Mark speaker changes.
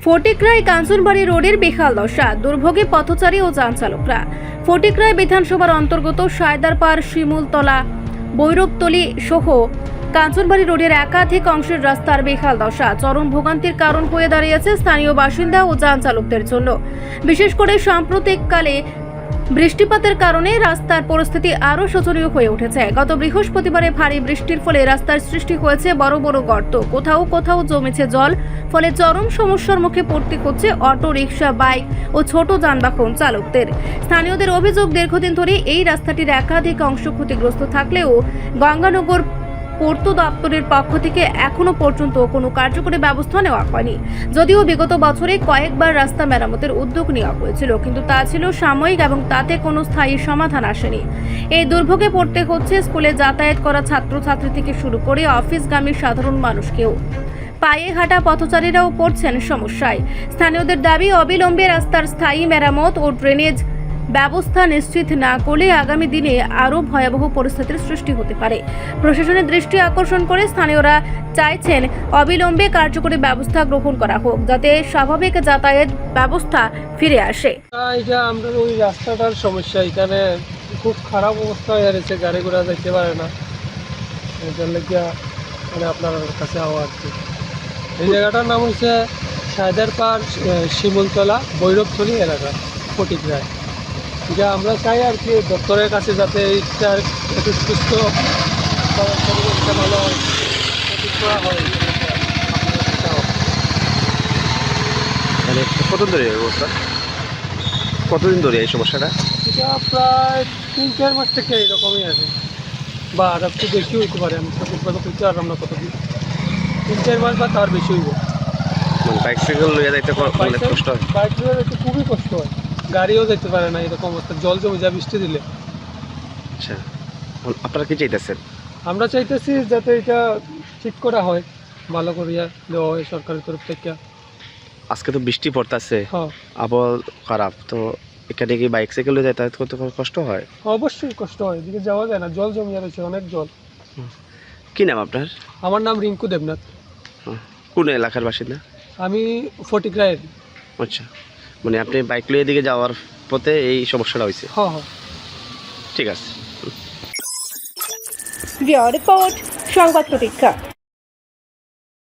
Speaker 1: ফটিকরায় কাঞ্চনবাড়ি রোডের বেহাল দশা, দুর্ভোগে পথচারী ও যান চালকরা। ফটিকরায় বিধানসভার অন্তর্গত সায়দারপাড়, শিমুলতলা, বৈরবতলী সহ কাঞ্চনবাড়ি রোডের একাধিক অংশের রাস্তার বেহাল দশা চরম ভোগান্তির কারণ হয়ে দাঁড়িয়েছে স্থানীয় বাসিন্দা ও যান চালকদের জন্য। বিশেষ করে সাম্প্রতিককালে বৃষ্টিপাতের কারণে রাস্তার পরিস্থিতি আরও শোচনীয় হয়ে উঠেছে। গত বৃহস্পতিবারে ভারী বৃষ্টির ফলে রাস্তার সৃষ্টি হয়েছে বড় বড় গর্ত, কোথাও কোথাও জমেছে জল, ফলে চরম সমস্যার মুখে পড়তে হচ্ছে অটো, রিক্সা, বাইক ও ছোট যানবাহন চালকদের। স্থানীয়দের অভিযোগ, দীর্ঘদিন ধরে এই রাস্তাটির একাধিক অংশ ক্ষতিগ্রস্ত থাকলেও গঙ্গানগর পূর্ত দপ্তরের পক্ষ থেকে এখনো পর্যন্ত কোনো কার্যকরী ব্যবস্থা নেওয়া হয়নি। যদিও বিগত বছরে কয়েকবার রাস্তা মেরামতের উদ্যোগ নেওয়া হয়েছিল, কিন্তু তা ছিল সাময়িক এবং তাতে কোনো স্থায়ী সমাধান আসেনি। এই দুর্ভোগে পড়তে হচ্ছে স্কুলে যাতায়াত করা ছাত্রছাত্রী থেকে শুরু করে অফিসগামী সাধারণ মানুষকেও। পায়ে হাঁটা পথচারীরাও পড়ছেন সমস্যায়। স্থানীয়দের দাবি, অবিলম্বে রাস্তার স্থায়ী মেরামত ও ড্রেনেজ ব্যবস্থা নিশ্চিত না করলে আগামী দিনে আরও ভয়াবহ পরিস্থিতির সৃষ্টি হতে পারে। প্রশাসনের দৃষ্টি আকর্ষণ করে স্থানীয়রা চাইছেন অবিলম্বে কার্যকরী ব্যবস্থা গ্রহণ করা হোক, যাতে স্বাভাবিক যাতায়াত ব্যবস্থা ফিরে আসে।
Speaker 2: এটা আমরা ওই রাস্তাটার সমস্যা, এখানে খুব খারাপ অবস্থা হয়ে গেছে, গাড়ি ঘোড়া যাইতে পারে না। এটার লেগে মানে আপনার কাছে হওয়া আর কি। এই জায়গাটার নাম হচ্ছে সায়দারপাড়, শিমুলতলা, বৈরবতলী এলাকা, ফটিকরায়। যা আমরা চাই আর কি দপ্তরের কাছে, যাতে এইটার একটু সুস্থ ভালো করা হয়।
Speaker 3: মানে কতদিন ধরে এই অবস্থা, কতদিন ধরে এই সমস্যাটা?
Speaker 2: এটা প্রায় 3-4 মাস থেকে এরকমই আছে, বা আর একটু বেশি হইতে পারে। আমি সঠিকভাবে বলতে পারলাম না কতদিন, 3-4 মাস বা তার বেশি হইব।
Speaker 3: মানে বাইক সাইকেল লইয়া যাইতে অনেক কষ্ট হয়।
Speaker 2: বাইক লইয়া যাইতে খুবই কষ্ট হয়, গাড়িও যেতে পারে না এরকম অবস্থা, জল জমে যায় বৃষ্টি দিলে।
Speaker 3: আচ্ছা, আপনারা কি চাইতেছেন?
Speaker 2: আমরা চাইতেছি যাতে এটা ঠিক করা হয়, ভালো করিয়া দেওয়া হয় সরকারের তরফ থেকে।
Speaker 3: আজকে তো বৃষ্টি পড়তেছে,
Speaker 2: হ্যাঁ,
Speaker 3: আবহাওয়া খারাপ, তো এখানে কি বাইক সাইকেল লইয়া যাতায়াত করতে কষ্ট হয়?
Speaker 2: অবশ্যই কষ্ট হয়, এদিকে যাওয়া যায় না, জল জমিয়ে রয়েছে, অনেক জল।
Speaker 3: কি নাম আপনার?
Speaker 2: আমার নাম রিঙ্কু দেবনাথ।
Speaker 3: কোন এলাকার বাসিন্দা?
Speaker 2: আমি ফটিকরায়ের।
Speaker 3: আচ্ছা, মানে আপনি বাইক লইয়া দিকে যাওয়ার পথে এই সমস্যাটা হয়েছে?
Speaker 2: হ্যাঁ হ্যাঁ,
Speaker 3: ঠিক আছে।
Speaker 1: রিপোর্ট সংবাদ প্রতীক্ষা।